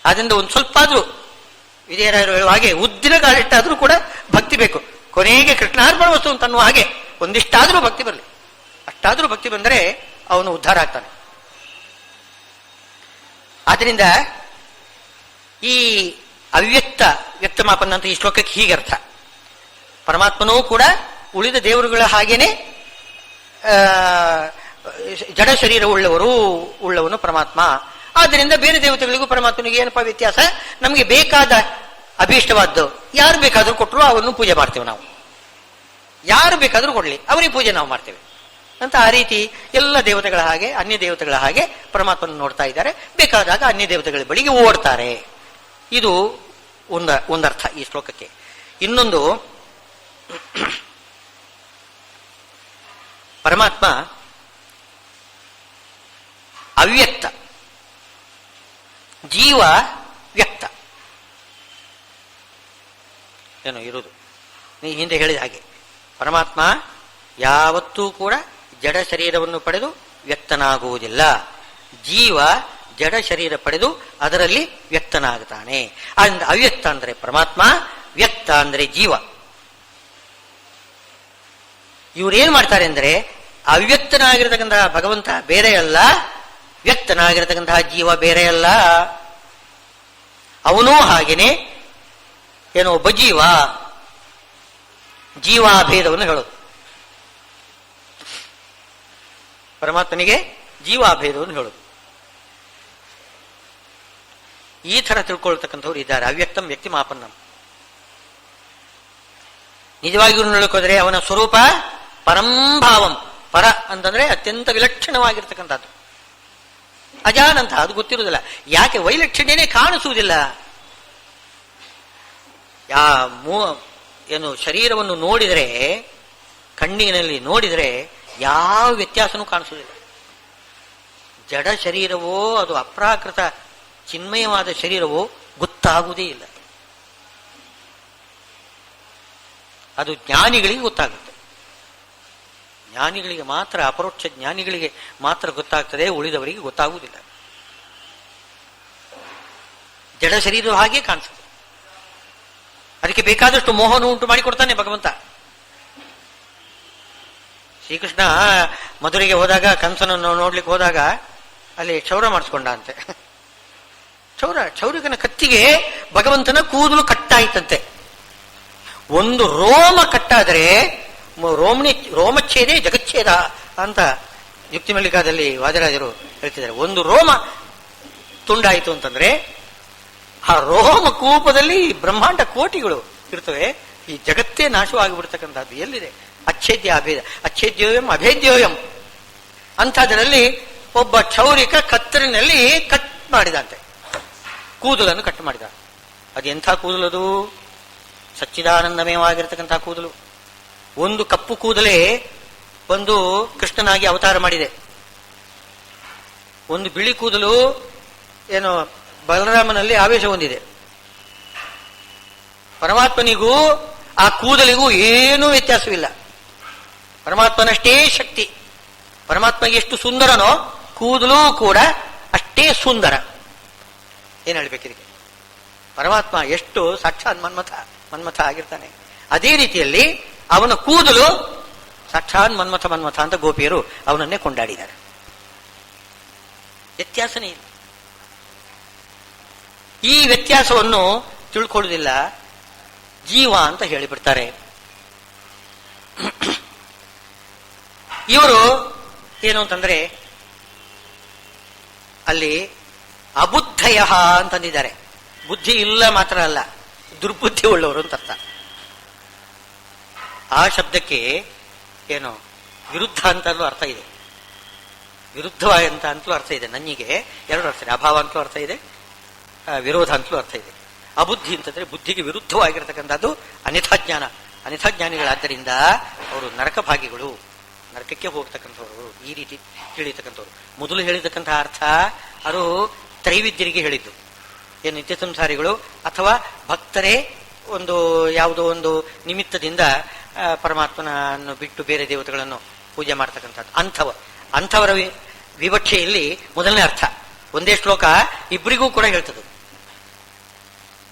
ಆದ್ರಿಂದ ಒಂದು ಸ್ವಲ್ಪ ಆದ್ರೂ ವಿಜಯರಾಯರು ಹೇಳುವ ಹಾಗೆ ಉದ್ದಿನ ಕಾಲಿಟ್ಟಾದ್ರೂ ಕೂಡ ಭಕ್ತಿ ಬೇಕು. ಕೊನೆಗೆ ಕೃಷ್ಣಾರ್ಪಣ ವಸ್ತು ಅಂತ ಅನ್ನುವ ಹಾಗೆ ಒಂದಿಷ್ಟಾದ್ರೂ ಭಕ್ತಿ ಬರಲಿ. ಅಷ್ಟಾದ್ರೂ ಭಕ್ತಿ ಬಂದರೆ ಅವನು ಉದ್ಧಾರ ಆಗ್ತಾನೆ. ಆದ್ರಿಂದ ಈ ಅವ್ಯಕ್ತ ವ್ಯಕ್ತಮಾಪನ ಅಂತ ಈ ಶ್ಲೋಕಕ್ಕೆ ಹೀಗೆ ಅರ್ಥ. ಪರಮಾತ್ಮನೂ ಕೂಡ ಉಳಿದ ದೇವರುಗಳ ಹಾಗೇನೆ ಜಡ ಶರೀರ ಉಳ್ಳವನು ಪರಮಾತ್ಮ. ಆದ್ದರಿಂದ ಬೇರೆ ದೇವತೆಗಳಿಗೂ ಪರಮಾತ್ಮನಿಗೆ ಏನಪ್ಪ ವ್ಯತ್ಯಾಸ? ನಮಗೆ ಬೇಕಾದ ಅಭೀಷ್ಟವಾದ್ದು ಯಾರು ಬೇಕಾದ್ರೂ ಕೊಟ್ಟರು ಅವನ್ನು ಪೂಜೆ ಮಾಡ್ತೇವೆ ನಾವು. ಯಾರು ಬೇಕಾದ್ರೂ ಕೊಡ್ಲಿ ಅವನಿಗೆ ಪೂಜೆ ನಾವು ಮಾಡ್ತೇವೆ ಅಂತ. ಆ ರೀತಿ ಎಲ್ಲ ದೇವತೆಗಳ ಹಾಗೆ ಅನ್ಯ ದೇವತೆಗಳ ಹಾಗೆ ಪರಮಾತ್ಮನ ನೋಡ್ತಾ ಇದ್ದಾರೆ. ಬೇಕಾದಾಗ ಅನ್ಯ ದೇವತೆಗಳ ಬಳಿಗೆ ಓಡ್ತಾರೆ. ಇದು ಒಂದರ್ಥ ಈ ಶ್ಲೋಕಕ್ಕೆ. ಇನ್ನೊಂದು, ಪರಮಾತ್ಮ ಅವ್ಯಕ್ತ, ಜೀವ ವ್ಯಕ್ತ ಏನೋ ಇರುವುದು. ನೀ ಹಿಂದೆ ಹೇಳಿದ ಹಾಗೆ ಪರಮಾತ್ಮ ಯಾವತ್ತೂ ಕೂಡ ಜಡ ಶರೀರವನ್ನು ಪಡೆದು ವ್ಯಕ್ತನಾಗುವುದಿಲ್ಲ. ಜೀವ ಜಡ ಶರೀರ ಪಡೆದು ಅದರಲ್ಲಿ ವ್ಯಕ್ತನಾಗುತ್ತಾನೆ. ಅವ್ಯಕ್ತ ಅಂದರೆ ಪರಮಾತ್ಮ, ವ್ಯಕ್ತ ಅಂದರೆ ಜೀವ. ಇವರೇನ್ ಮಾಡ್ತಾರೆ ಅಂದ್ರೆ, ಅವ್ಯಕ್ತನಾಗಿರತಕ್ಕಂತಹ ಭಗವಂತ ಬೇರೆ ಅಲ್ಲ, ವ್ಯಕ್ತನಾಗಿರತಕ್ಕಂತಹ ಜೀವ ಬೇರೆ ಅಲ್ಲ. ಅವನೂ ಹಾಗೇನೆ ಏನೋ ಒಬ್ಬ ಜೀವಾಭೇದವನ್ನು ಹೇಳೋದು. ಪರಮಾತ್ಮನಿಗೆ ಜೀವಾಭೇದವನ್ನು ಹೇಳೋದು. ಈ ತರ ತಿಳ್ಕೊಳ್ತಕ್ಕಂಥವ್ರು ಇದ್ದಾರೆ. ಅವ್ಯಕ್ತಂ ವ್ಯಕ್ತಿ ಮಾಪನ್ನಂ. ನಿಜವಾಗಿಯೂ ನೋಡಿಕೋದ್ರೆ ಅವನ ಸ್ವರೂಪ ಪರಂಭಾವಂ. ಪರ ಅಂತಂದ್ರೆ ಅತ್ಯಂತ ವಿಲಕ್ಷಣವಾಗಿರ್ತಕ್ಕಂಥದ್ದು. ಅಜಾನಂತ, ಅದು ಗೊತ್ತಿರುವುದಿಲ್ಲ. ಯಾಕೆ? ವೈಲಕ್ಷಣ್ಯನೇ ಕಾಣಿಸುವುದಿಲ್ಲ. ಏನು ಶರೀರವನ್ನು ನೋಡಿದರೆ, ಕಣ್ಣಿನಲ್ಲಿ ನೋಡಿದರೆ ಯಾವ ವ್ಯತ್ಯಾಸನೂ ಕಾಣಿಸುವುದಿಲ್ಲ. ಜಡ ಶರೀರವೋ ಅದು ಅಪ್ರಾಕೃತ ಚಿನ್ಮಯವಾದ ಶರೀರವೋ ಗೊತ್ತಾಗುವುದೇ ಇಲ್ಲ. ಅದು ಜ್ಞಾನಿಗಳಿಗೆ ಗೊತ್ತಾಗುತ್ತೆ. ಜ್ಞಾನಿಗಳಿಗೆ ಮಾತ್ರ, ಅಪರೋಕ್ಷ ಜ್ಞಾನಿಗಳಿಗೆ ಮಾತ್ರ ಗೊತ್ತಾಗ್ತದೆ, ಉಳಿದವರಿಗೆ ಗೊತ್ತಾಗುವುದಿಲ್ಲ. ಜಡ ಶರೀರ ಹಾಗೆ ಕಾಣಿಸುತ್ತೆ. ಅದಕ್ಕೆ ಬೇಕಾದಷ್ಟು ಮೋಹನ ಉಂಟು ಮಾಡಿಕೊಡ್ತಾನೆ ಭಗವಂತ. ಶ್ರೀಕೃಷ್ಣ ಮಧುರೆಗೆ ಹೋದಾಗ, ಕಂಸನನ್ನು ನೋಡ್ಲಿಕ್ಕೆ ಹೋದಾಗ ಅಲ್ಲಿ ಕ್ಷೌರ ಮಾಡಿಸ್ಕೊಂಡ ಅಂತೆ. ಕ್ಷೌರಿಕನ ಕತ್ತಿಗೆ ಭಗವಂತನ ಕೂದಲು ಕಟ್ಟಾಯ್ತಂತೆ. ಒಂದು ರೋಮ ಕಟ್ಟಾದರೆ ರೋಮಚ್ಛೇದೇ ಜಗಚ್ಛೇದ ಅಂತ ಯುಕ್ತಿ ಮಲ್ಲಿಕಾದಲ್ಲಿ ವಾದಿರಾಜರು ಹೇಳ್ತಿದ್ದಾರೆ. ಒಂದು ರೋಮ ತುಂಡಾಯಿತು ಅಂತಂದ್ರೆ ಆ ರೋಮ ಕೂಪದಲ್ಲಿ ಬ್ರಹ್ಮಾಂಡ ಕೋಟಿಗಳು ಇರ್ತವೆ. ಈ ಜಗತ್ತೇ ನಾಶವಾಗಿಬಿಡ್ತಕ್ಕಂಥದ್ದು ಎಲ್ಲಿದೆ? ಅಚ್ಛೇದ್ಯ ಅಭೇದ, ಅಚ್ಛೇದ್ಯೋಯಂ ಅಭೇದ್ಯೋಯಂ ಅಂಥದ್ರಲ್ಲಿ ಒಬ್ಬ ಕ್ಷೌರಿಕ ಕತ್ತರಿನಲ್ಲಿ ಕಟ್ ಮಾಡಿದಂತೆ, ಕೂದಲನ್ನು ಕಟ್ ಮಾಡಿದ. ಅದು ಎಂಥ ಕೂದಲದು? ಸಚ್ಚಿದಾನಂದಮಯವಾಗಿರ್ತಕ್ಕಂಥ ಕೂದಲು. ಒಂದು ಕಪ್ಪು ಕೂದಲೇ ಒಂದು ಕೃಷ್ಣನಾಗಿ ಅವತಾರ ಮಾಡಿದೆ. ಒಂದು ಬಿಳಿ ಕೂದಲು ಏನು ಬಲರಾಮನಲ್ಲಿ ಆವೇಶ ಹೊಂದಿದೆ. ಪರಮಾತ್ಮನಿಗೂ ಆ ಕೂದಲಿಗೂ ಏನೂ ವ್ಯತ್ಯಾಸವಿಲ್ಲ. ಪರಮಾತ್ಮನಷ್ಟೇ ಶಕ್ತಿ. ಪರಮಾತ್ಮಗೆ ಎಷ್ಟು ಸುಂದರನೋ ಕೂದಲು ಕೂಡ ಅಷ್ಟೇ ಸುಂದರ. ಏನ್ ಹೇಳ್ಬೇಕಿದಕ್ಕೆ? ಪರಮಾತ್ಮ ಎಷ್ಟು ಸಾಕ್ಷಾತ್ ಮನ್ಮಥ ಆಗಿರ್ತಾನೆ. ಅದೇ ರೀತಿಯಲ್ಲಿ ಅವನ ಕೂದಲು ಸಾಕ್ಷಾತ್ ಮನ್ಮಥ ಅಂತ ಗೋಪಿಯರು ಅವನನ್ನೇ ಕೊಂಡಾಡಿದ್ದಾರೆ. ವ್ಯತ್ಯಾಸನೇ ಇಲ್ಲ. ಈ ವ್ಯತ್ಯಾಸವನ್ನು ತಿಳ್ಕೊಳ್ಳುವುದಿಲ್ಲ, ಜೀವ ಅಂತ ಹೇಳಿಬಿಡ್ತಾರೆ. ಇವರು ಏನು ಅಂತಂದ್ರೆ ಅಲ್ಲಿ ಅಬುದ್ಧಯ ಅಂತಂದಿದ್ದಾರೆ. ಬುದ್ಧಿ ಇಲ್ಲ ಮಾತ್ರ ಅಲ್ಲ, ದುರ್ಬುದ್ಧಿ ಉಳ್ಳವರು ಅಂತ ಅರ್ಥ. ಆ ಶಬ್ದಕ್ಕೆ ಏನು ವಿರುದ್ಧ ಅಂತಲೂ ಅರ್ಥ ಇದೆ, ವಿರುದ್ಧವಾದಂತ ಅಂತಲೂ ಅರ್ಥ ಇದೆ. ನನ್ನಿಗೆ ಎರಡು ಅರ್ಥ ಇದೆ. ಅಭಾವ ಅಂತಲೂ ಅರ್ಥ ಇದೆ, ವಿರೋಧ ಅಂತಲೂ ಅರ್ಥ ಇದೆ. ಅಬುದ್ಧಿ ಅಂತಂದ್ರೆ ಬುದ್ಧಿಗೆ ವಿರುದ್ಧವಾಗಿರತಕ್ಕಂಥದ್ದು ಅನ್ಯಥಾಜ್ಞಾನ. ಅನ್ಯಥಾಜ್ಞಾನಿಗಳಾದ್ದರಿಂದ ಅವರು ನರಕ ಭಾಗಿಗಳು, ನರಕಕ್ಕೆ ಹೋಗ್ತಕ್ಕಂಥವ್ರು. ಈ ರೀತಿ ತಿಳಿತಕ್ಕಂಥವ್ರು. ಮೊದಲು ಹೇಳಿರ್ತಕ್ಕಂತಹ ಅರ್ಥ ಅದು ತ್ರೈವಿದ್ಯರಿಗೆ ಹೇಳಿದ್ದು. ಏನು ನಿತ್ಯ ಸಂಸಾರಿಗಳು ಅಥವಾ ಭಕ್ತರೇ ಒಂದು ಯಾವುದೋ ಒಂದು ನಿಮಿತ್ತದಿಂದ ಪರಮಾತ್ಮನನ್ನು ಬಿಟ್ಟು ಬೇರೆ ದೇವತೆಗಳನ್ನು ಪೂಜೆ ಮಾಡ್ತಕ್ಕಂಥದ್ದು ಅಂಥವರ ವಿವಕ್ಷೆಯಲ್ಲಿ ಮೊದಲನೇ ಅರ್ಥ. ಒಂದೇ ಶ್ಲೋಕ ಇಬ್ಬರಿಗೂ ಕೂಡ ಹೇಳ್ತದೆ.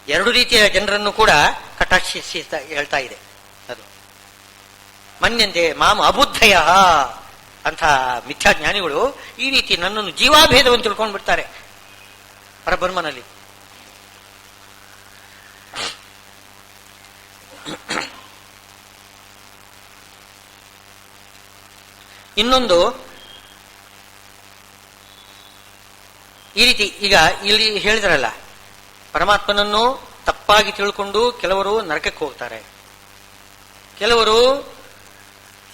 ಎರಡು ರೀತಿಯ ಜನರನ್ನು ಕೂಡ ಕಟಾಕ್ಷಿಸಿ ಹೇಳ್ತಾ ಇದೆ ಅದು. ಮನ್ಯಂತೆ ಮಾಮ ಅಬುದ್ಧಯ ಅಂಥ ಮಿಥ್ಯಾಜ್ಞಾನಿಗಳು ಈ ರೀತಿ ನನ್ನನ್ನು ಜೀವಾಭೇದವನ್ನು ತಿಳ್ಕೊಂಡು ಬಿಡ್ತಾರೆ ಪರಬ್ರಹ್ಮನಲ್ಲಿ. ಇನ್ನೊಂದು ಈ ರೀತಿ ಈಗ ಇಲ್ಲಿ ಹೇಳಿದ್ರಲ್ಲ, ಪರಮಾತ್ಮನನ್ನು ತಪ್ಪಾಗಿ ತಿಳ್ಕೊಂಡು ಕೆಲವರು ನರಕಕ್ಕೆ ಹೋಗ್ತಾರೆ, ಕೆಲವರು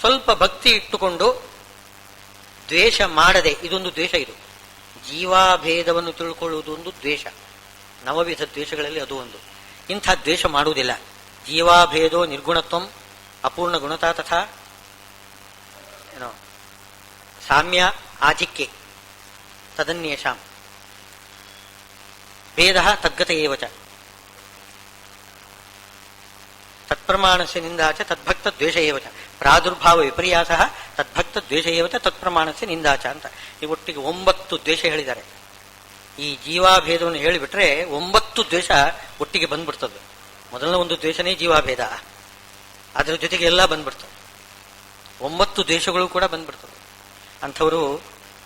ಸ್ವಲ್ಪ ಭಕ್ತಿ ಇಟ್ಟುಕೊಂಡು ದ್ವೇಷ ಮಾಡದೆ, ಇದೊಂದು ದ್ವೇಷ, ಇದು ಜೀವಾಭೇದವನ್ನು ತಿಳ್ಕೊಳ್ಳುವುದು ಒಂದು ದ್ವೇಷ, ನವವಿಧ ದ್ವೇಷಗಳಲ್ಲಿ ಅದು ಒಂದು. ಇಂಥ ದ್ವೇಷ ಮಾಡುವುದಿಲ್ಲ. ಜೀವಾಭೇದೋ ನಿರ್ಗುಣತ್ವಂ ಅಪೂರ್ಣ ಗುಣತಾ ತಥಾ ಏನೋ ಸಾಮ್ಯ ಆಧಿಕ್ಯೆ ತದನ್ಯೇಷಾಂ ಭೇದ ತದ್ಗತ ಏವಚ ತತ್ಪ್ರಮಾಣಸ್ಯ ನಿಂದಾಚ ತದ್ಭಕ್ತ ದ್ವೇಷ ಏವಚ ಪ್ರಾದುರ್ಭಾವ ವಿಪರ್ಯಾಸ ತದ್ಭಕ್ತ ದ್ವೇಷ ಏವಚ ತತ್ಪ್ರಮಾಣಸ್ಯ ನಿಂದಾಚ ಅಂತ ಈ ಒಟ್ಟಿಗೆ 9 ದ್ವೇಷ ಹೇಳಿದ್ದಾರೆ. ಈ ಜೀವಾಭೇದವನ್ನು ಹೇಳಿಬಿಟ್ರೆ 9 ದ್ವೇಷ ಒಟ್ಟಿಗೆ ಬಂದ್ಬಿಡ್ತದೆ. ಮೊದಲನೇ ಒಂದು ದ್ವೇಷನೇ ಜೀವಾಭೇದ, ಅದರ ಜೊತೆಗೆ ಎಲ್ಲ ಬಂದ್ಬಿಡ್ತವೆ. 9 ದ್ವೇಷಗಳು ಕೂಡ ಬಂದ್ಬಿಡ್ತವೆ. ಅಂಥವರು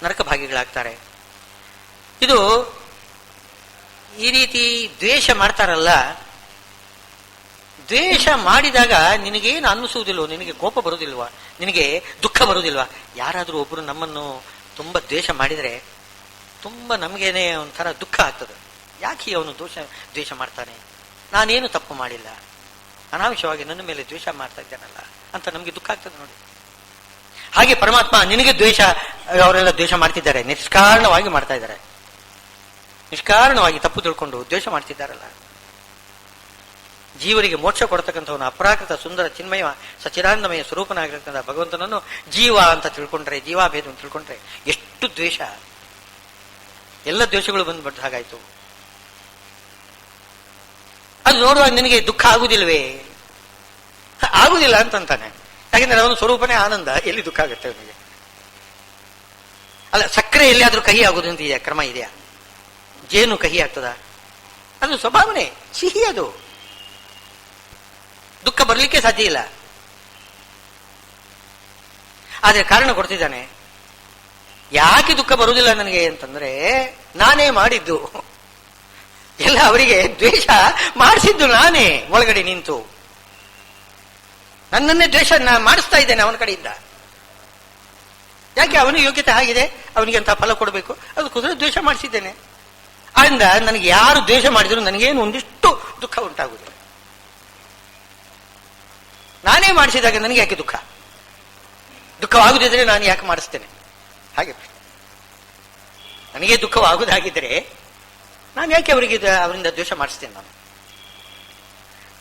ನರಕ ಭಾಗಿಗಳಾಗ್ತಾರೆ. ಇದು ಈ ರೀತಿ ದ್ವೇಷ ಮಾಡ್ತಾರಲ್ಲ, ದ್ವೇಷ ಮಾಡಿದಾಗ ನಿನಗೇನು ಅನ್ನಿಸುವುದಿಲ್ವೋ, ನಿನಗೆ ಕೋಪ ಬರುವುದಿಲ್ವಾ, ನಿನಗೆ ದುಃಖ ಬರುವುದಿಲ್ವಾ? ಯಾರಾದರೂ ಒಬ್ಬರು ನಮ್ಮನ್ನು ತುಂಬ ದ್ವೇಷ ಮಾಡಿದರೆ ತುಂಬ ನಮಗೇನೆ ಒಂಥರ ದುಃಖ ಆಗ್ತದೆ. ಯಾಕೆ ಅವನು ದ್ವೇಷ ಮಾಡ್ತಾನೆ, ನಾನೇನು ತಪ್ಪು ಮಾಡಿಲ್ಲ, ಅನಾವಶ್ಯವಾಗಿ ನನ್ನ ಮೇಲೆ ದ್ವೇಷ ಮಾಡ್ತಾ ಇದ್ದಾನಲ್ಲ ಅಂತ ನಮಗೆ ದುಃಖ ಆಗ್ತದೆ ನೋಡಿ. ಹಾಗೆ ಪರಮಾತ್ಮ ನಿನಗೆ ದ್ವೇಷ, ಅವರೆಲ್ಲ ದ್ವೇಷ ಮಾಡ್ತಿದ್ದಾರೆ, ನಿಷ್ಕಾರಣವಾಗಿ ಮಾಡ್ತಾ ಇದ್ದಾರೆ, ನಿಷ್ಕಾರಣವಾಗಿ ತಪ್ಪು ತಿಳ್ಕೊಂಡು ದ್ವೇಷ ಮಾಡ್ತಿದ್ದಾರಲ್ಲ. ಜೀವರಿಗೆ ಮೋಕ್ಷ ಕೊಡ್ತಕ್ಕಂಥವನು ಅಪರಾಕೃತ ಸುಂದರ ಚಿನ್ಮಯ ಸಚಿದಾನಂದಮಯ ಸ್ವರೂಪನಾಗಿರ್ತಕ್ಕಂಥ ಭಗವಂತನನ್ನು ಜೀವ ಅಂತ ತಿಳ್ಕೊಂಡ್ರೆ, ಜೀವಾಭೇದವನ್ನು ತಿಳ್ಕೊಂಡ್ರೆ ಎಷ್ಟು ದ್ವೇಷ, ಎಲ್ಲ ದ್ವೇಷಗಳು ಬಂದ್ಬಿಟ್ಟು ಹಾಗಾಯ್ತು. ಅದು ನೋಡುವಾಗ ನಿನಗೆ ದುಃಖ ಆಗುವುದಿಲ್ವೇ? ಆಗುದಿಲ್ಲ ಅಂತಂತಾನೆ. ಯಾಕೆಂದ್ರೆ ಅವನ ಸ್ವರೂಪನೇ ಆನಂದ, ಎಲ್ಲಿ ದುಃಖ ಆಗುತ್ತೆ ಅವನಿಗೆ? ಅಲ್ಲ, ಸಕ್ಕರೆ ಎಲ್ಲಿಯಾದ್ರೂ ಕಹಿ ಆಗುವುದಂತ ಇದೆಯಾ? ಕ್ರಮ ಇದೆಯಾ? ಜೇನು ಕಹಿ ಆಗ್ತದ? ಅದು ಸ್ವಭಾವನೆ, ಸಿಹಿ, ಅದು ದುಃಖ ಬರಲಿಕ್ಕೆ ಸಾಧ್ಯ ಇಲ್ಲ. ಆದ್ರೆ ಕಾರಣ ಕೊಡ್ತಿದ್ದಾನೆ. ಯಾಕೆ ದುಃಖ ಬರುವುದಿಲ್ಲ ನನಗೆ ಅಂತಂದ್ರೆ, ನಾನೇ ಮಾಡಿದ್ದು ಎಲ್ಲ, ಅವರಿಗೆ ದ್ವೇಷ ಮಾಡಿಸಿದ್ದು ನಾನೇ ಒಳಗಡೆ ನಿಂತು, ನನ್ನನ್ನೇ ದ್ವೇಷ ಮಾಡಿಸ್ತಾ ಇದ್ದೇನೆ ಅವನ ಕಡೆಯಿಂದ. ಯಾಕೆ? ಅವನ ಯೋಗ್ಯತೆ ಆಗಿದೆ, ಅವನಿಗೆ ಅಂತ ಫಲ ಕೊಡಬೇಕು, ಅದಕ್ಕೋಸ್ಕರ ದ್ವೇಷ ಮಾಡಿಸಿದ್ದೇನೆ. ಆದ್ರಿಂದ ನನಗೆ ಯಾರು ದ್ವೇಷ ಮಾಡಿದ್ರು ನನಗೇನು ಒಂದಿಷ್ಟು ದುಃಖ ಉಂಟಾಗುವುದಿಲ್ಲ. ನಾನೇ ಮಾಡಿಸಿದಾಗ ನನಗೆ ಯಾಕೆ ದುಃಖ? ದುಃಖವಾಗುದಿದ್ರೆ ನಾನು ಯಾಕೆ ಮಾಡಿಸ್ತೇನೆ? ಹಾಗೆ ನನಗೆ ದುಃಖವಾಗುವುದಾಗಿದ್ದರೆ ನಾನು ಯಾಕೆ ಅವರಿಂದ ದ್ವೇಷ ಮಾಡಿಸ್ತೇನೆ? ನಾನು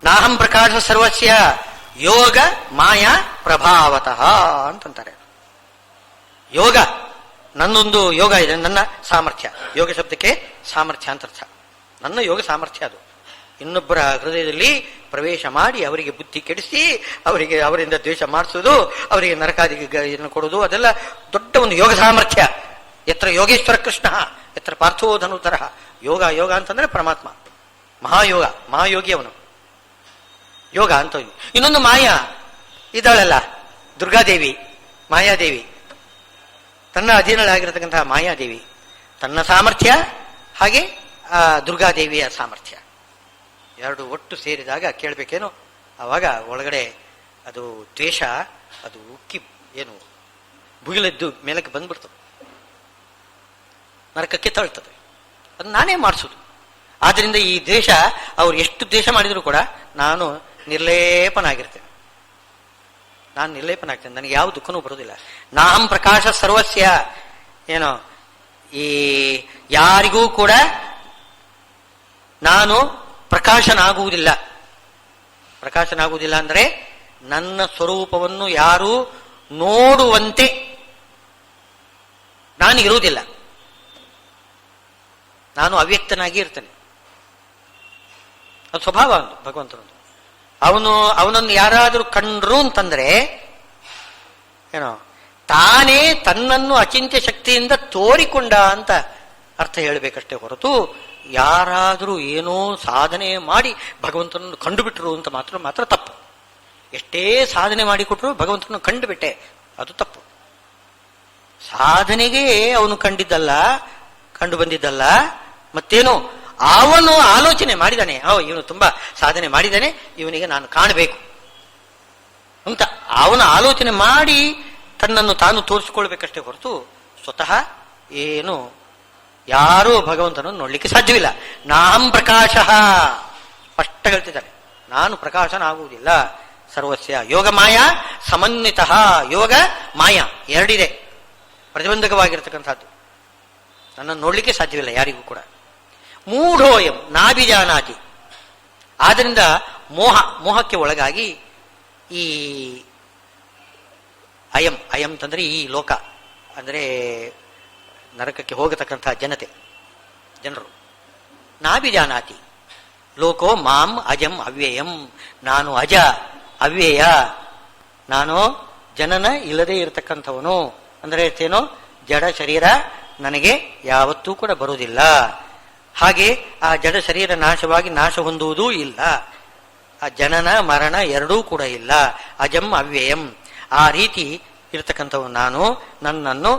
ನಾಹಂ ಪ್ರಕಾಶ ಸರ್ವಸ್ಯ ಯೋಗ ಮಾಯಾ ಪ್ರಭಾವತಃ ಅಂತಂತಾರೆ. ಯೋಗ, ನನ್ನೊಂದು ಯೋಗ ಇದೆ, ನನ್ನ ಸಾಮರ್ಥ್ಯ. ಯೋಗ ಶಬ್ದಕ್ಕೆ ಸಾಮರ್ಥ್ಯ ಅಂತ ಅರ್ಥ. ನನ್ನ ಯೋಗ ಸಾಮರ್ಥ್ಯ ಅದು. ಇನ್ನೊಬ್ಬರ ಹೃದಯದಲ್ಲಿ ಪ್ರವೇಶ ಮಾಡಿ ಅವರಿಗೆ ಬುದ್ಧಿ ಕೆಡಿಸಿ ಅವರಿಂದ ದ್ವೇಷ ಮಾಡಿಸೋದು, ಅವರಿಗೆ ನರಕಾದಿಗಳನ್ನು ಕೊಡೋದು, ಅದೆಲ್ಲ ದೊಡ್ಡ ಒಂದು ಯೋಗ ಸಾಮರ್ಥ್ಯ. ಎತ್ರ ಯೋಗೇಶ್ವರ ಕೃಷ್ಣ ಎತ್ರ ಪಾರ್ಥೋ ಧನುತರ. ಯೋಗ ಯೋಗ ಅಂತಂದ್ರೆ ಪರಮಾತ್ಮ, ಮಹಾಯೋಗ, ಮಹಾಯೋಗಿ ಅವನು. ಯೋಗ ಅಂತ. ಇನ್ನೊಂದು ಮಾಯಾ ಇದ್ದಾಳಲ್ಲ, ದುರ್ಗಾದೇವಿ, ಮಾಯಾದೇವಿ, ತನ್ನ ಅಧೀನಳಾಗಿರತಕ್ಕಂತಹ ಮಾಯಾದೇವಿ, ತನ್ನ ಸಾಮರ್ಥ್ಯ ಹಾಗೆ ಆ ದುರ್ಗಾದೇವಿಯ ಸಾಮರ್ಥ್ಯ ಎರಡು ಒಟ್ಟು ಸೇರಿದಾಗ ಕೇಳಬೇಕೇನು? ಆವಾಗ ಒಳಗಡೆ ಅದು ದ್ವೇಷ, ಅದು ಉಕ್ಕಿ ಏನು ಭುಗಿಲೆದ್ದು ಮೇಲಕ್ಕೆ ಬಂದ್ಬಿಡ್ತದೆ, ನರಕಕ್ಕೆ ತಳ್ತದೆ. ಅದು ನಾನೇ ಮಾಡಿಸೋದು. ಆದ್ರಿಂದ ಈ ದ್ವೇಷ, ಅವ್ರು ಎಷ್ಟು ದ್ವೇಷ ಮಾಡಿದ್ರು ಕೂಡ ನಾನು ನಿರ್ಲೇಪನಾಗಿರ್ತೇನೆ, ನಾನು ನಿರ್ಲೇಪನಾಗ್ತೇನೆ, ನನಗೆ ಯಾವ ದುಃಖನೂ ಬರೋದಿಲ್ಲ. ನಾಹಂ ಪ್ರಕಾಶ ಸರ್ವಸ್ಯ, ಏನೋ ಈ ಯಾರಿಗೂ ಕೂಡ ನಾನು ಪ್ರಕಾಶನಾಗುವುದಿಲ್ಲ. ಪ್ರಕಾಶನಾಗುವುದಿಲ್ಲ ಅಂದರೆ ನನ್ನ ಸ್ವರೂಪವನ್ನು ಯಾರು ನೋಡುವಂತೆ ನಾನು ಇರುವುದಿಲ್ಲ. ನಾನು ಅವ್ಯಕ್ತನಾಗಿ ಇರ್ತೇನೆ. ಅದು ಸ್ವಭಾವ ಒಂದು ಭಗವಂತನದು. ಅವನನ್ನು ಯಾರಾದರೂ ಕಂಡ್ರು ಅಂತಂದ್ರೆ ಏನೋ ತಾನೇ ತನ್ನನ್ನು ಅಚಿಂತ್ಯ ಶಕ್ತಿಯಿಂದ ತೋರಿಕೊಂಡ ಅಂತ ಅರ್ಥ ಹೇಳಬೇಕಷ್ಟೇ ಹೊರತು ಯಾರಾದರೂ ಏನೋ ಸಾಧನೆ ಮಾಡಿ ಭಗವಂತನನ್ನು ಕಂಡುಬಿಟ್ರು ಅಂತ ಮಾತ್ರ ತಪ್ಪು. ಎಷ್ಟೇ ಸಾಧನೆ ಮಾಡಿಕೊಟ್ರು ಭಗವಂತನನ್ನು ಕಂಡುಬಿಟ್ಟೆ, ಅದು ತಪ್ಪು. ಸಾಧನೆಗೆ ಅವನು ಕಂಡು ಬಂದಿದ್ದಲ್ಲ, ಮತ್ತೇನೋ ಅವನು ಆಲೋಚನೆ ಮಾಡಿದಾನೆ, ಇವನು ತುಂಬಾ ಸಾಧನೆ ಮಾಡಿದ್ದಾನೆ, ಇವನಿಗೆ ನಾನು ಕಾಣಬೇಕು ಅಂತ ಅವನ ಆಲೋಚನೆ ಮಾಡಿ ತನ್ನನ್ನು ತಾನು ತೋರಿಸಿಕೊಳ್ಬೇಕಷ್ಟೇ ಹೊರತು ಸ್ವತಃ ಏನು ಯಾರೂ ಭಗವಂತನನ್ನು ನೋಡ್ಲಿಕ್ಕೆ ಸಾಧ್ಯವಿಲ್ಲ. ನಾಂ ಪ್ರಕಾಶ, ಸ್ಪಷ್ಟ ಹೇಳ್ತಿದ್ದಾರೆ, ನಾನು ಪ್ರಕಾಶನಾಗುವುದಿಲ್ಲ. ಸರ್ವಸ್ಯ ಯೋಗ ಮಾಯಾ ಸಮನ್ವಿತ, ಯೋಗ ಮಾಯಾ ಎರಡಿದೆ, ಪ್ರತಿಬಂಧಕವಾಗಿರ್ತಕ್ಕಂಥದ್ದು. ನನ್ನನ್ನು ನೋಡ್ಲಿಕ್ಕೆ ಸಾಧ್ಯವಿಲ್ಲ ಯಾರಿಗೂ ಕೂಡ. ಮೂಢೋಯಂ ನಾಭಿಜಾನಾತಿ, ಆದ್ದರಿಂದ ಮೋಹಕ್ಕೆ ಒಳಗಾಗಿ ಈ ಅಯಂ ಅಂತಂದ್ರೆ ಈ ಲೋಕ, ಅಂದರೆ ನರಕಕ್ಕೆ ಹೋಗತಕ್ಕಂತಹ ಜನರು. ನಾಭಿಜಾನಾತಿ ಲೋಕೋ ಮಾಂ ಅಜಂ ಅವ್ಯಯಂ, ನಾನು ಅಜ ಅವ್ಯಯ, ನಾನು ಜನನ ಇಲ್ಲದೆ ಇರತಕ್ಕಂಥವನು. ಅಂದರೆ ಏನೋ ಜಡ ಶರೀರ ನನಗೆ ಯಾವತ್ತೂ ಕೂಡ ಬರುವುದಿಲ್ಲ. ಹಾಗೆ ಆ ಜಡ ಶರೀರ ನಾಶವಾಗಿ ನಾಶ ಹೊಂದುವುದೂ ಇಲ್ಲ, ಆ ಜನನ ಮರಣ ಎರಡೂ ಕೂಡ ಇಲ್ಲ. ಅಜಂ ಅವ್ಯಯಂ, ಆ ರೀತಿ ಇರತಕ್ಕಂಥವನು ನಾನು. ನನ್ನನ್ನು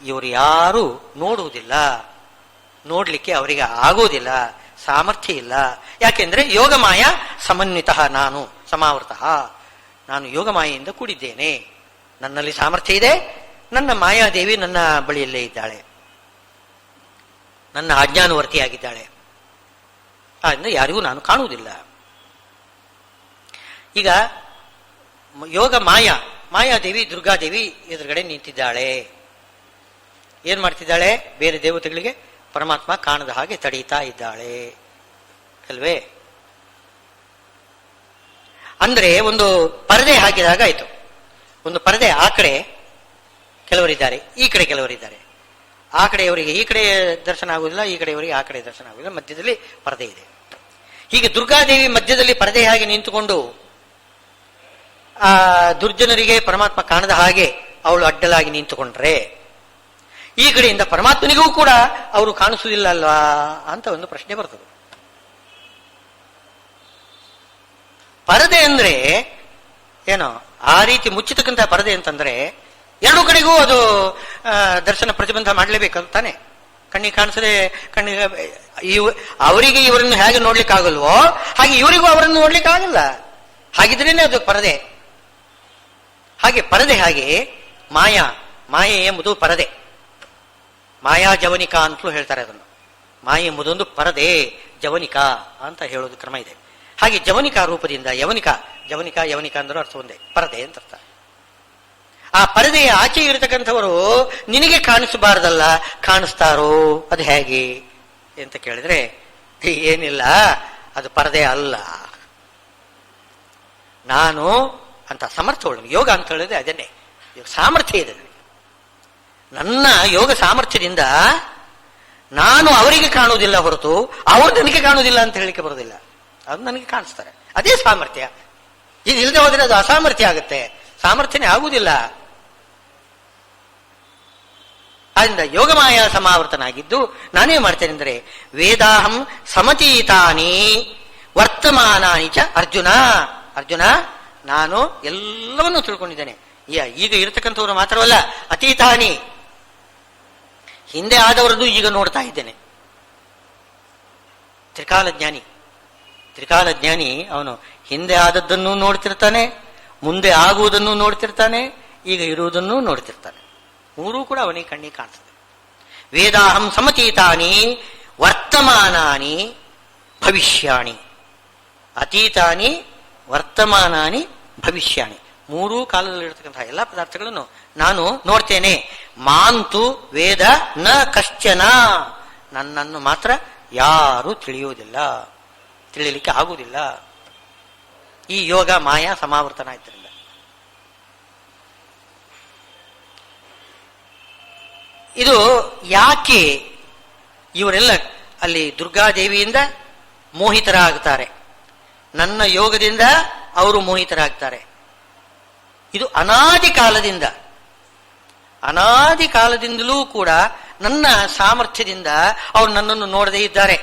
ಇವರು ಯಾರೂ ನೋಡುವುದಿಲ್ಲ, ನೋಡ್ಲಿಕ್ಕೆ ಅವರಿಗೆ ಆಗುವುದಿಲ್ಲ, ಸಾಮರ್ಥ್ಯ ಇಲ್ಲ. ಯಾಕೆಂದ್ರೆ ಯೋಗಮಾಯ ಸಮನ್ವಿತ, ನಾನು ಸಮಾವೃತ, ನಾನು ಯೋಗಮಾಯೆಯಿಂದ ಕೂಡಿದ್ದೇನೆ, ನನ್ನಲ್ಲಿ ಸಾಮರ್ಥ್ಯ ಇದೆ. ನನ್ನ ಮಾಯಾದೇವಿ ನನ್ನ ಬಳಿಯಲ್ಲೇ ಇದ್ದಾಳೆ, ನನ್ನ ಅಜ್ಞಾನವರ್ತಿಯಾಗಿದ್ದಾಳೆ. ಆದ್ದರಿಂದ ಯಾರಿಗೂ ನಾನು ಕಾಣುವುದಿಲ್ಲ. ಈಗ ಯೋಗ ಮಾಯಾದೇವಿ ದುರ್ಗಾದೇವಿ ಎದುರುಗಡೆ ನಿಂತಿದ್ದಾಳೆ. ಏನ್ ಮಾಡ್ತಿದ್ದಾಳೆ? ಬೇರೆ ದೇವತೆಗಳಿಗೆ ಪರಮಾತ್ಮ ಕಾಣದ ಹಾಗೆ ತಡೀತಾ ಇದ್ದಾಳೆ ಅಲ್ವೇ? ಅಂದ್ರೆ ಒಂದು ಪರದೆ ಹಾಕಿದಾಗ ಆಯ್ತು. ಒಂದು ಪರದೆ, ಆ ಕಡೆ ಕೆಲವರಿದ್ದಾರೆ, ಈ ಕಡೆ ಕೆಲವರಿದ್ದಾರೆ. ಆ ಕಡೆಯವರಿಗೆ ಈ ಕಡೆ ದರ್ಶನ ಆಗುವುದಿಲ್ಲ, ಈ ಕಡೆಯವರಿಗೆ ಆ ಕಡೆ ದರ್ಶನ ಆಗುವುದಿಲ್ಲ, ಮಧ್ಯದಲ್ಲಿ ಪರದೆ ಇದೆ. ಹೀಗೆ ದುರ್ಗಾದೇವಿ ಮಧ್ಯದಲ್ಲಿ ಪರದೆ ಹಾಗೆ ನಿಂತುಕೊಂಡು ಆ ದುರ್ಜನರಿಗೆ ಪರಮಾತ್ಮ ಕಾಣದ ಹಾಗೆ ಅವಳು ಅಡ್ಡಲಾಗಿ ನಿಂತುಕೊಂಡ್ರೆ, ಈ ಕಡೆಯಿಂದ ಪರಮಾತ್ಮನಿಗೂ ಕೂಡ ಅವರು ಕಾಣಿಸುವುದಿಲ್ಲ ಅಲ್ವಾ ಅಂತ ಒಂದು ಪ್ರಶ್ನೆ ಬರ್ತದೆ. ಪರದೆ ಅಂದ್ರೆ ಏನೋ ಆ ರೀತಿ ಮುಚ್ಚತಕ್ಕಂತಹ ಪರದೆ ಅಂತಂದ್ರೆ ಎರಡು ಕಡೆಗೂ ಅದು ದರ್ಶನ ಪ್ರತಿಬಂಧ ಮಾಡಲೇಬೇಕು ತಾನೆ. ಕಣ್ಣಿಗೆ ಕಾಣಿಸದೆ ಅವರಿಗೆ ಇವರನ್ನು ಹೇಗೆ ನೋಡ್ಲಿಕ್ಕೆ ಆಗಲ್ವೋ ಹಾಗೆ ಇವರಿಗೂ ಅವರನ್ನು ನೋಡ್ಲಿಕ್ಕೆ ಆಗಲ್ಲ. ಹಾಗಿದ್ರೇನೆ ಅದು ಪರದೆ. ಹಾಗೆ ಪರದೆ, ಹಾಗೆ ಮಾಯೆ ಎಂಬುದು ಪರದೆ. ಮಾಯಾ ಜವನಿಕಾ ಅಂತಲೂ ಹೇಳ್ತಾರೆ ಅದನ್ನು. ಮಾಯೆ ಎಂಬುದೊಂದು ಪರದೆ, ಜವನಿಕಾ ಅಂತ ಹೇಳೋದು ಕ್ರಮ ಇದೆ. ಹಾಗೆ ಜವನಿಕಾ ರೂಪದಿಂದ ಜವನಿಕಾ ಅಂದರೂ ಅರ್ಥ ಒಂದೇ, ಪರದೆ ಅಂತ ಅರ್ಥ. ಆ ಪರದೆಯ ಆಚೆ ಇರತಕ್ಕಂಥವರು ನಿನಗೆ ಕಾಣಿಸಬಾರ್ದಲ್ಲ, ಕಾಣಿಸ್ತಾರೋ? ಅದು ಹೇಗೆ ಅಂತ ಕೇಳಿದ್ರೆ ಏನಿಲ್ಲ, ಅದು ಪರದೆ ಅಲ್ಲ, ನಾನು ಅಂತ ಸಮರ್ಥಗಳು. ಯೋಗ ಅಂತ ಹೇಳಿದ್ರೆ ಅದನ್ನೇ, ಸಾಮರ್ಥ್ಯ ಇದೆ. ನನ್ನ ಯೋಗ ಸಾಮರ್ಥ್ಯದಿಂದ ನಾನು ಅವರಿಗೆ ಕಾಣುವುದಿಲ್ಲ ಹೊರತು ಅವರು ನನಗೆ ಕಾಣುವುದಿಲ್ಲ ಅಂತ ಹೇಳಿಕೆ ಬರೋದಿಲ್ಲ. ಅದು ನನಗೆ ಕಾಣಿಸ್ತಾರೆ, ಅದೇ ಸಾಮರ್ಥ್ಯ. ಇದು ಇಲ್ಲದೆ ಹೋದ್ರೆ ಅದು ಅಸಾಮರ್ಥ್ಯ ಆಗುತ್ತೆ, ಸಾಮರ್ಥ್ಯನೇ ಆಗುವುದಿಲ್ಲ. ಆದ್ದರಿಂದ ಯೋಗಮಾಯ ಸಮಾವರ್ತನಾಗಿದ್ದು ನಾನೇ ಮಾಡ್ತೇನೆ ಅಂದರೆ ವೇದಾಹಂ ಸಮತೀತಾನಿ ವರ್ತಮಾನಾನಿ ಚ ಅರ್ಜುನ ನಾನು ಎಲ್ಲವನ್ನೂ ತಿಳ್ಕೊಂಡಿದ್ದೇನೆ. ಈಗ ಇರತಕ್ಕಂಥವ್ರು ಮಾತ್ರವಲ್ಲ, ಅತೀತಾನಿ, ಹಿಂದೆ ಆದವರದ್ದು ಈಗ ನೋಡ್ತಾ ಇದ್ದೇನೆ. ತ್ರಿಕಾಲಜ್ಞಾನಿ ಅವನು ಹಿಂದೆ ಆದದ್ದನ್ನು ನೋಡ್ತಿರ್ತಾನೆ, ಮುಂದೆ ಆಗುವುದನ್ನು ನೋಡ್ತಿರ್ತಾನೆ, ಈಗ ಇರುವುದನ್ನು ನೋಡ್ತಿರ್ತಾನೆ. ಮೂರೂ ಕೂಡ ಅವನಿಗೆ ಕಣ್ಣಿಗೆ ಕಾಣಿಸ್ತದೆ. ವೇದಾಹಂ ಸಮತೀತಾನಿ ವರ್ತಮಾನಾನಿ ಭವಿಷ್ಯಾಣಿ, ಅತೀತಾನಿ ವರ್ತಮಾನಾನಿ ಭವಿಷ್ಯಾಣಿ, ಮೂರೂ ಕಾಲದಲ್ಲಿರ್ತಕ್ಕಂತಹ ಎಲ್ಲ ಪದಾರ್ಥಗಳನ್ನು ನಾನು ನೋಡ್ತೇನೆ. ಮಾಂತು ವೇದ ನ ಕಶ್ಚನ, ನನ್ನನ್ನು ಮಾತ್ರ ಯಾರೂ ತಿಳಿಯಲಿಕ್ಕೆ ಆಗುವುದಿಲ್ಲ. ಈ ಯೋಗ ಮಾಯಾ ಸಮಾವರ್ತನ ಆಯ್ತರಿಂದ ಇದು ಯಾಕೆ ಇವರೆಲ್ಲ ಅಲ್ಲಿ ದುರ್ಗಾದೇವಿಯಿಂದ ಮೋಹಿತರಾಗ್ತಾರೆ, ನನ್ನ ಯೋಗದಿಂದ ಅವರು ಮೋಹಿತರಾಗ್ತಾರೆ. ಇದು ಅನಾದಿ ಕಾಲದಿಂದಲೂ ಕೂಡ ನನ್ನ ಸಾಮರ್ಥ್ಯದಿಂದ ಅವರು ನನ್ನನ್ನು ನೋಡದೇ ಇದ್ದಾರೆ.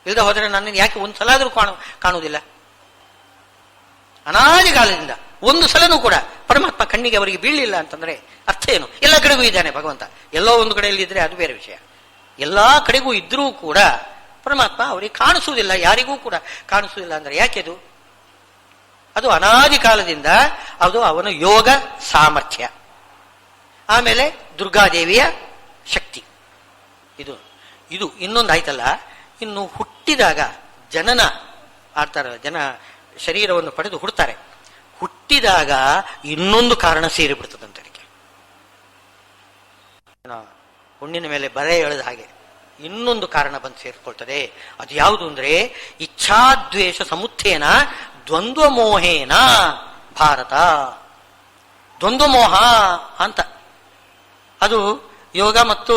ಇಲ್ಲದೆ ಹೋದರೆ ನನ್ನನ್ನು ಯಾಕೆ ಒಂದು ಸಲ ಆದರೂ ಕಾಣುವುದಿಲ್ಲ? ಅನಾದಿ ಕಾಲದಿಂದ ಒಂದು ಸಲನೂ ಕೂಡ ಪರಮಾತ್ಮ ಕಣ್ಣಿಗೆ ಅವರಿಗೆ ಬೀಳಲಿಲ್ಲ ಅಂತಂದ್ರೆ ಅರ್ಥ ಏನು? ಎಲ್ಲ ಕಡೆಗೂ ಇದ್ದಾನೆ ಭಗವಂತ. ಎಲ್ಲೋ ಒಂದು ಕಡೆಯಲ್ಲಿ ಇದ್ರೆ ಅದು ಬೇರೆ ವಿಷಯ. ಎಲ್ಲಾ ಕಡೆಗೂ ಇದ್ರೂ ಕೂಡ ಪರಮಾತ್ಮ ಅವರಿಗೆ ಕಾಣಿಸುವುದಿಲ್ಲ, ಯಾರಿಗೂ ಕೂಡ ಕಾಣಿಸುವುದಿಲ್ಲ. ಅಂದ್ರೆ ಯಾಕೆ ಅದು? ಅದು ಅನಾದಿ ಕಾಲದಿಂದ ಅದು ಅವನ ಯೋಗ ಸಾಮರ್ಥ್ಯ. ಆಮೇಲೆ ದುರ್ಗಾದೇವಿಯ ಶಕ್ತಿ. ಇದು ಇದು ಇನ್ನೊಂದು ಆಯ್ತಲ್ಲ. ಇನ್ನು ಹುಟ್ಟಿದಾಗ ಜನನ ಆಡ್ತಾರಲ್ಲ, ಜನ ಶರೀರವನ್ನು ಪಡೆದು ಹುಡ್ತಾರೆ. ಹುಟ್ಟಿದಾಗ ಇನ್ನೊಂದು ಕಾರಣ ಸೇರಿಬಿಡ್ತದಂತೆ. ಅದಕ್ಕೆ ಹುಣ್ಣಿನ ಮೇಲೆ ಬರೆ ಎಳೆದ ಹಾಗೆ ಇನ್ನೊಂದು ಕಾರಣ ಬಂದು ಸೇರಿಕೊಳ್ತದೆ. ಅದು ಯಾವುದು ಅಂದ್ರೆ ಇಚ್ಛಾದ್ವೇಷ ಸಮುತ್ಥೇನ ದ್ವಂದ್ವ ಮೋಹೇನ ಭಾರತ. ದ್ವಂದ್ವ ಮೋಹ ಅಂತ ಅದು ಯೋಗ ಮತ್ತು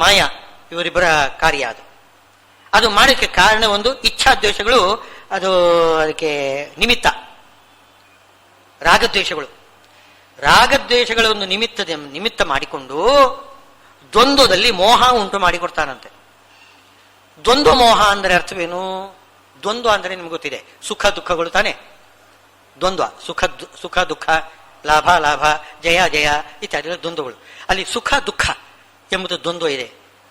ಮಾಯಾ ಇವರಿಬ್ಬರ ಕಾರ್ಯ. ಅದು ಮಾಡೋಕ್ಕೆ ಕಾರಣ ಒಂದು ಇಚ್ಛಾದ್ವೇಷಗಳು, ಅದು ಅದಕ್ಕೆ ನಿಮಿತ್ತ. ರಾಗದ್ವೇಷಗಳು, ರಾಗದ್ವೇಷಗಳ ಒಂದು ನಿಮಿತ್ತ ಮಾಡಿಕೊಂಡು ದ್ವಂದ್ವದಲ್ಲಿ ಮೋಹ ಉಂಟು ಮಾಡಿಕೊಡ್ತಾನಂತೆ. ದ್ವಂದ್ವ ಮೋಹ ಅಂದರೆ ಅರ್ಥವೇನು? ದ್ವಂದ್ವ ಅಂದರೆ ನಿಮ್ಗೆ ಗೊತ್ತಿದೆ, ಸುಖ ದುಃಖಗಳು ತಾನೆ. ದ್ವಂದ್ವ ಸುಖ ದುಃಖ, ಲಾಭ ಲಾಭ, ಜಯ ಜಯ ಇತ್ಯಾದಿ ದ್ವಂದ್ವಗಳು. ಅಲ್ಲಿ ಸುಖ ದುಃಖ ಎಂಬುದು ದ್ವಂದ್ವ ಇದೆ,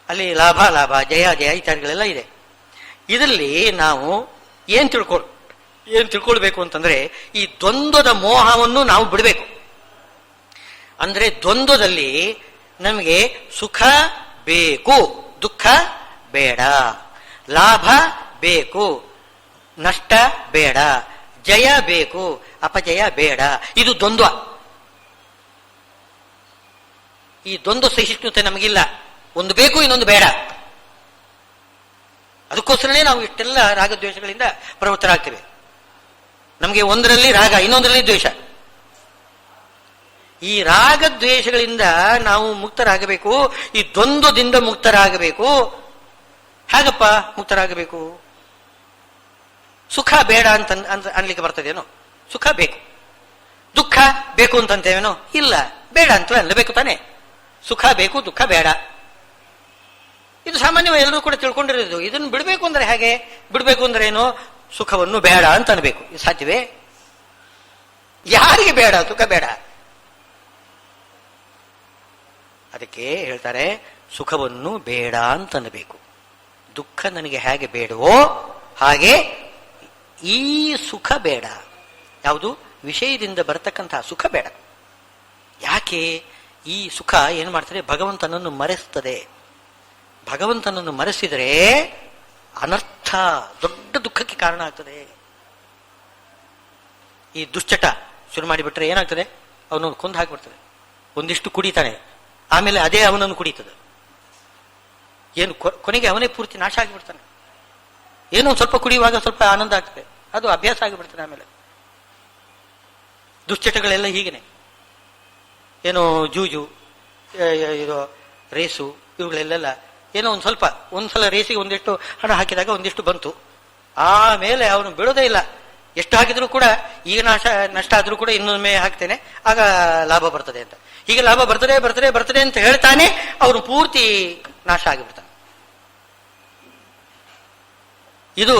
ಅಲ್ಲಿ ಲಾಭ ಲಾಭ, ಜಯ ಜಯ ಇತ್ಯಾದಿಗಳೆಲ್ಲ ಇದೆ. ಇದರಲ್ಲಿ ನಾವು ಏನ್ ತಿಳ್ಕೊಳ್ಬೇಕು ಅಂತಂದ್ರೆ ಈ ದ್ವಂದ್ವದ ಮೋಹವನ್ನು ನಾವು ಬಿಡಬೇಕು. ಅಂದ್ರೆ ದ್ವಂದ್ವದಲ್ಲಿ ನಮಗೆ ಸುಖ ಬೇಕು, ದುಃಖ ಬೇಡ, ಲಾಭ ಬೇಕು, ನಷ್ಟ ಬೇಡ, ಜಯ ಬೇಕು, ಅಪಜಯ ಬೇಡ. ಇದು ದ್ವಂದ್ವ. ಈ ದ್ವಂದ್ವ ಸಹಿಷ್ಣುತೆ ನಮಗಿಲ್ಲ. ಒಂದು ಬೇಕು, ಇನ್ನೊಂದು ಬೇಡ. ಅದಕ್ಕೋಸ್ಕರನೇ ನಾವು ಇಷ್ಟೆಲ್ಲ ರಾಗದ್ವೇಷಗಳಿಂದ ಪ್ರವೃತ್ತರಾಗ್ತೇವೆ. ನಮಗೆ ಒಂದರಲ್ಲಿ ರಾಗ, ಇನ್ನೊಂದರಲ್ಲಿ ದ್ವೇಷ. ಈ ರಾಗದ್ವೇಷಗಳಿಂದ ನಾವು ಮುಕ್ತರಾಗಬೇಕು, ಈ ದ್ವಂದ್ವದಿಂದ ಮುಕ್ತರಾಗಬೇಕು. ಹೇಗಪ್ಪ ಮುಕ್ತರಾಗಬೇಕು? ಸುಖ ಬೇಡ ಅಂತ ಅನ್ಲಿಕ್ಕೆ ಬರ್ತದೇನೋ? ಸುಖ ಬೇಕು. ದುಃಖ ಬೇಕು ಅಂತಂತೇವೇನೋ? ಇಲ್ಲ, ಬೇಡ ಅಂತ ಅನ್ಲೇಬೇಕು ತಾನೆ. ಸುಖ ಬೇಕು, ದುಃಖ ಬೇಡ. ಇದು ಸಾಮಾನ್ಯವಾಗಿ ಎಲ್ಲರೂ ಕೂಡ ತಿಳ್ಕೊಂಡಿರೋದು. ಇದನ್ನು ಬಿಡಬೇಕು ಅಂದ್ರೆ ಹೇಗೆ? ಬಿಡಬೇಕು ಅಂದ್ರೆ ಏನು? ಸುಖವನ್ನು ಬೇಡ ಅಂತ ಅನ್ಬೇಕು. ಇದು ಸಾಧ್ಯವೇ? ಯಾರಿಗೆ ಬೇಡ ಸುಖ? ಬೇಡ. ಅದಕ್ಕೆ ಹೇಳ್ತಾರೆ ಸುಖವನ್ನು ಬೇಡ ಅಂತ ಅನ್ನಬೇಕು. ದುಃಖ ನನಗೆ ಹೇಗೆ ಬೇಡವೋ ಹಾಗೆ ಈ ಸುಖ ಬೇಡ. ಯಾವುದು? ವಿಷಯದಿಂದ ಬರತಕ್ಕಂತಹ ಸುಖ ಬೇಡ. ಯಾಕೆ? ಈ ಸುಖ ಏನು ಮಾಡ್ತದೆ? ಭಗವಂತನನ್ನು ಮರೆಸ್ತದೆ. ಭಗವಂತನನ್ನು ಮರೆಸಿದರೆ ಅನರ್ಥ, ದೊಡ್ಡ ದುಃಖಕ್ಕೆ ಕಾರಣ ಆಗ್ತದೆ. ಈ ದುಶ್ಚಟ ಶುರು ಮಾಡಿಬಿಟ್ರೆ ಏನಾಗ್ತದೆ? ಅವನನ್ನು ಕೊಂದು ಹಾಕಿಬಿಡ್ತದೆ. ಒಂದಿಷ್ಟು ಕುಡಿತಾನೆ, ಆಮೇಲೆ ಅದೇ ಅವನನ್ನು ಕುಡಿತದೆ. ಏನು ಕೊನೆಗೆ ಅವನೇ ಪೂರ್ತಿ ನಾಶ ಆಗಿಬಿಡ್ತಾನೆ. ಏನೋ ಸ್ವಲ್ಪ ಕುಡಿಯುವಾಗ ಸ್ವಲ್ಪ ಆನಂದ ಆಗ್ತದೆ, ಅದು ಅಭ್ಯಾಸ ಆಗಿಬಿಡ್ತಾನೆ. ಆಮೇಲೆ ದುಶ್ಚಟಗಳೆಲ್ಲ ಹೀಗೇನೆ. ಏನೋ ಜೂಜು, ಇದು ರೇಸು, ಇವುಗಳೆಲ್ಲ ಏನೋ ಒಂದ್ಸಲ ರೇಸಿಗೆ ಒಂದಿಷ್ಟು ಹಣ ಹಾಕಿದಾಗ ಒಂದಿಷ್ಟು ಬಂತು, ಆಮೇಲೆ ಅವನು ಬಿಡೋದೇ ಇಲ್ಲ. ಎಷ್ಟು ಹಾಕಿದ್ರು ಕೂಡ ಈಗ ನಷ್ಟ ಆದ್ರೂ ಕೂಡ ಇನ್ನೊಮ್ಮೆ ಹಾಕ್ತೇನೆ, ಆಗ ಲಾಭ ಬರ್ತದೆ ಅಂತ. ಹೀಗೆ ಲಾಭ ಬರ್ತದೆ ಅಂತ ಹೇಳ್ತಾನೆ, ಅವನು ಪೂರ್ತಿ ನಾಶ ಆಗಿಬಿಡ್ತಾನೆ. ಇದು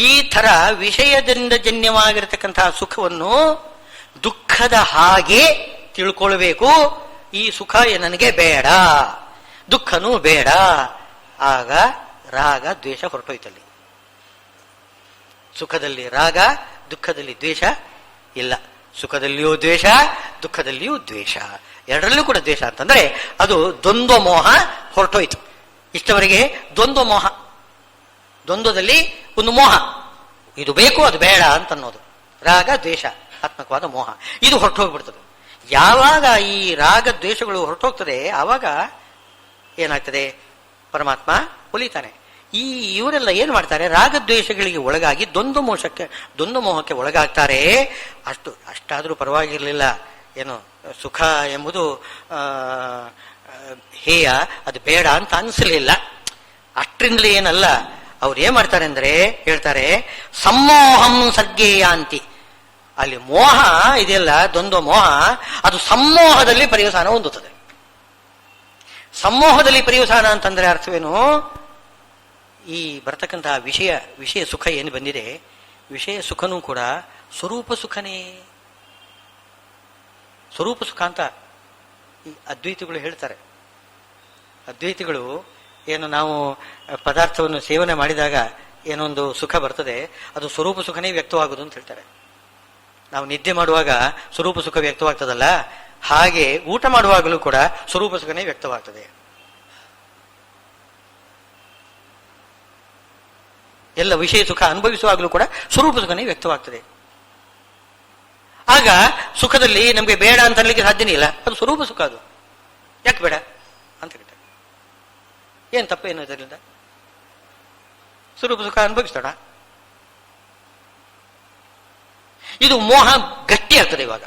ಈ ತರ ವಿಷಯದಿಂದ ಜನ್ಯವಾಗಿರತಕ್ಕಂತಹ ಸುಖವನ್ನು ದುಃಖದ ಹಾಗೆ ತಿಳ್ಕೊಳ್ಬೇಕು. ಈ ಸುಖ ನನಗೆ ಬೇಡ, ದುಃಖನೂ ಬೇಡ. ಆಗ ರಾಗ ದ್ವೇಷ ಹೊರಟೋಯ್ತಲ್ಲಿ. ಸುಖದಲ್ಲಿ ರಾಗ, ದುಃಖದಲ್ಲಿ ದ್ವೇಷ ಇಲ್ಲ. ಸುಖದಲ್ಲಿಯೂ ದ್ವೇಷ, ದುಃಖದಲ್ಲಿಯೂ ದ್ವೇಷ, ಎರಡರಲ್ಲೂ ಕೂಡ ದ್ವೇಷ ಅಂತಂದ್ರೆ ಅದು ದ್ವಂದ್ವ ಮೋಹ ಹೊರಟೋಯ್ತು. ಇಷ್ಟವರೆಗೆ ದ್ವಂದ್ವ ಮೋಹ, ದ್ವಂದ್ವದಲ್ಲಿ ಒಂದು ಮೋಹ, ಇದು ಬೇಕು ಅದು ಬೇಡ ಅಂತ ಅನ್ನೋದು, ರಾಗ ದ್ವೇಷ ಆತ್ಮಕವಾದ ಮೋಹ, ಇದು ಹೊರಟೋಗ್ಬಿಡ್ತದೆ. ಯಾವಾಗ ಈ ರಾಗ ದ್ವೇಷಗಳು ಹೊರಟೋಗ್ತದೆ ಆವಾಗ ಏನಾಗ್ತದೆ? ಪರಮಾತ್ಮ ಒಲಿತಾನೆ. ಇವರೆಲ್ಲ ಏನ್ ಮಾಡ್ತಾರೆ? ರಾಗದ್ವೇಷಗಳಿಗೆ ಒಳಗಾಗಿ ದ್ವಂದ್ವ ಮೋಹಕ್ಕೆ ಒಳಗಾಗ್ತಾರೆ. ಅಷ್ಟಾದ್ರೂ ಪರವಾಗಿರ್ಲಿಲ್ಲ. ಏನು ಸುಖ ಎಂಬುದು ಹೇಯ, ಅದು ಬೇಡ ಅಂತ ಅನ್ಸಲಿಲ್ಲ. ಅಷ್ಟ್ರಿಂದಲೇ ಏನಲ್ಲ. ಅವ್ರು ಏನ್ ಮಾಡ್ತಾರೆ ಅಂದ್ರೆ ಹೇಳ್ತಾರೆ, ಸಮ್ಮೋಹಂ ಸರ್ಗೇಯಾಂತಿ. ಅಲ್ಲಿ ಮೋಹ ಇದೆಯಲ್ಲ, ದ್ವಂದ್ವ ಮೋಹ, ಅದು ಸಮ್ಮೋಹದಲ್ಲಿ ಪರ್ಯವಸಾನ ಹೊಂದುತ್ತದೆ. ಸಮ್ಮೋಹದಲ್ಲಿ ಪರ್ಯವಸಾನ ಅಂತಂದ್ರೆ ಅರ್ಥವೇನು? ಈ ಬರ್ತಕ್ಕಂತಹ ವಿಷಯ ಸುಖ ಏನು ಬಂದಿದೆ, ವಿಷಯ ಸುಖನೂ ಕೂಡ ಸ್ವರೂಪ ಸುಖನೇ. ಸ್ವರೂಪ ಸುಖ ಅಂತ ಈ ಅದ್ವೈತಿಗಳು ಹೇಳ್ತಾರೆ. ಅದ್ವೈತಿಗಳು ಏನು ನಾವು ಪದಾರ್ಥವನ್ನು ಸೇವನೆ ಮಾಡಿದಾಗ ಏನೊಂದು ಸುಖ ಬರ್ತದೆ, ಅದು ಸ್ವರೂಪ ಸುಖನೇ ವ್ಯಕ್ತವಾಗುವುದು ಅಂತ ಹೇಳ್ತಾರೆ. ನಾವು ನಿದ್ದೆ ಮಾಡುವಾಗ ಸ್ವರೂಪ ಸುಖ ವ್ಯಕ್ತವಾಗ್ತದಲ್ಲ, ಹಾಗೆ ಊಟ ಮಾಡುವಾಗಲೂ ಕೂಡ ಸ್ವರೂಪ ಸುಖನೇ ವ್ಯಕ್ತವಾಗ್ತದೆ. ಎಲ್ಲ ವಿಷಯ ಸುಖ ಅನುಭವಿಸುವಾಗಲೂ ಕೂಡ ಸ್ವರೂಪ ಸುಖನೇ ವ್ಯಕ್ತವಾಗ್ತದೆ. ಆಗ ಸುಖದಲ್ಲಿ ನಮಗೆ ಬೇಡ ಅಂತ ಅನ್ಲಿಕ್ಕೆ ಸಾಧ್ಯನೇ ಇಲ್ಲ. ಅದು ಸ್ವರೂಪ ಸುಖ. ಅದು ಯಾಕೆ ಬೇಡ ಅಂತ ಹೇಳ್ತಾರೆ. ಏನ್ ತಪ್ಪೇನು ಇದರಿಂದ? ಸ್ವರೂಪ ಸುಖ ಅನುಭವಿಸೋಣ. ಇದು ಮೋಹ ಗಟ್ಟಿ ಆಗ್ತದೆ. ಇವಾಗ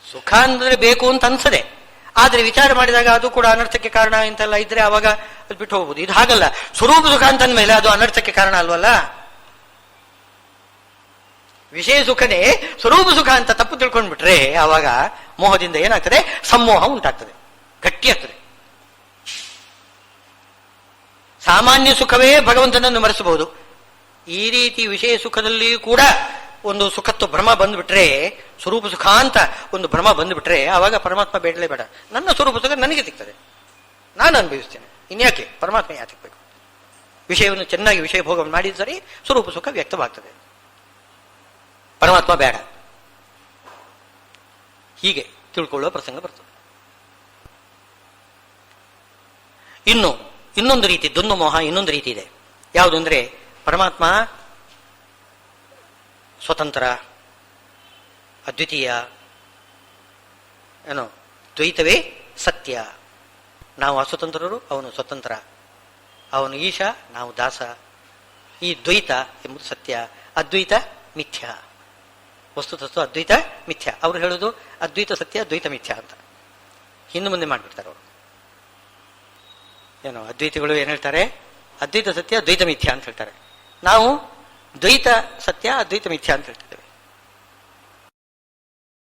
ಸುಖ ಅಂದ್ರೆ ಬೇಕು ಅಂತ ಅನ್ಸದೆ, ಆದ್ರೆ ವಿಚಾರ ಮಾಡಿದಾಗ ಅದು ಕೂಡ ಅನರ್ಥಕ್ಕೆ ಕಾರಣ ಇಂತೆಲ್ಲ ಇದ್ರೆ ಅವಾಗ ಅದು ಬಿಟ್ಟು ಹೋಗ್ಬೋದು. ಇದು ಹಾಗಲ್ಲ. ಸ್ವರೂಪ ಸುಖ ಅಂತಂದ್ಮೇಲೆ ಅದು ಅನರ್ಥಕ್ಕೆ ಕಾರಣ ಅಲ್ವಲ್ಲ. ವಿಷಯ ಸುಖನೇ ಸ್ವರೂಪ ಸುಖ ಅಂತ ತಪ್ಪು ತಿಳ್ಕೊಂಡ್ಬಿಟ್ರೆ ಆವಾಗ ಮೋಹದಿಂದ ಏನಾಗ್ತದೆ? ಸಮೋಹ ಉಂಟಾಗ್ತದೆ, ಗಟ್ಟಿಯಾಗ್ತದೆ. ಸಾಮಾನ್ಯ ಸುಖವೇ ಭಗವಂತನನ್ನು ಮರೆಸಬಹುದು. ಈ ರೀತಿ ವಿಷಯ ಸುಖದಲ್ಲಿ ಕೂಡ ಒಂದು ಸುಖತ್ವ ಭ್ರಮ ಬಂದ್ಬಿಟ್ರೆ, ಸ್ವರೂಪ ಸುಖ ಅಂತ ಒಂದು ಭ್ರಮ ಬಂದ್ಬಿಟ್ರೆ ಆವಾಗ ಪರಮಾತ್ಮ ಬೇಡಲೇ ಬೇಡ. ನನ್ನ ಸ್ವರೂಪ ಸುಖ ನನಗೆ ಸಿಗ್ತದೆ, ನಾನು ಅನುಭವಿಸ್ತೇನೆ. ಇನ್ಯಾಕೆ ಪರಮಾತ್ಮ ಯಾಕೆ ಸಿಗ್ಬೇಕು? ವಿಷಯವನ್ನು ಚೆನ್ನಾಗಿ ವಿಷಯ ಭೋಗವನ್ನು ಮಾಡಿದ ಸರಿ ಸ್ವರೂಪ ಸುಖ ವ್ಯಕ್ತವಾಗ್ತದೆ. ಪರಮಾತ್ಮ ಬೇಡ. ಹೀಗೆ ತಿಳ್ಕೊಳ್ಳುವ ಪ್ರಸಂಗ ಬರ್ತದೆ. ಇನ್ನೊಂದು ರೀತಿ ದ್ವಂದ್ವ ಮೋಹ, ಇನ್ನೊಂದು ರೀತಿ ಇದೆ. ಯಾವುದು ಅಂದ್ರೆ ಪರಮಾತ್ಮ ಸ್ವತಂತ್ರ, ಅದ್ವಿತೀಯ, ಏನೋ ದ್ವೈತವೇ ಸತ್ಯ. ನಾವು ಅಸ್ವತಂತ್ರರು, ಅವನು ಸ್ವತಂತ್ರ. ಅವನು ಈಶ, ನಾವು ದಾಸ. ಈ ದ್ವೈತ ಎಂಬುದು ಸತ್ಯ, ಅದ್ವೈತ ಮಿಥ್ಯ. ವಸ್ತುತಸ್ತು ಅದ್ವೈತ ಮಿಥ್ಯ. ಅವರು ಹೇಳೋದು ಅದ್ವೈತ ಸತ್ಯ, ದ್ವೈತ ಮಿಥ್ಯ ಅಂತ ಹಿಂದೆ ಮುಂದೆ ಮಾಡಿಬಿಡ್ತಾರೆ ಅವರು. ಏನೋ ಅದ್ವೈತಿಗಳು ಏನ್ ಹೇಳ್ತಾರೆ? ಅದ್ವೈತ ಸತ್ಯ, ದ್ವೈತ ಮಿಥ್ಯ ಅಂತ ಹೇಳ್ತಾರೆ. ನಾವು ದ್ವೈತ ಸತ್ಯ, ಅದ್ವೈತ ಮಿಥ್ಯ ಅಂತ ಹೇಳ್ತಾರೆ.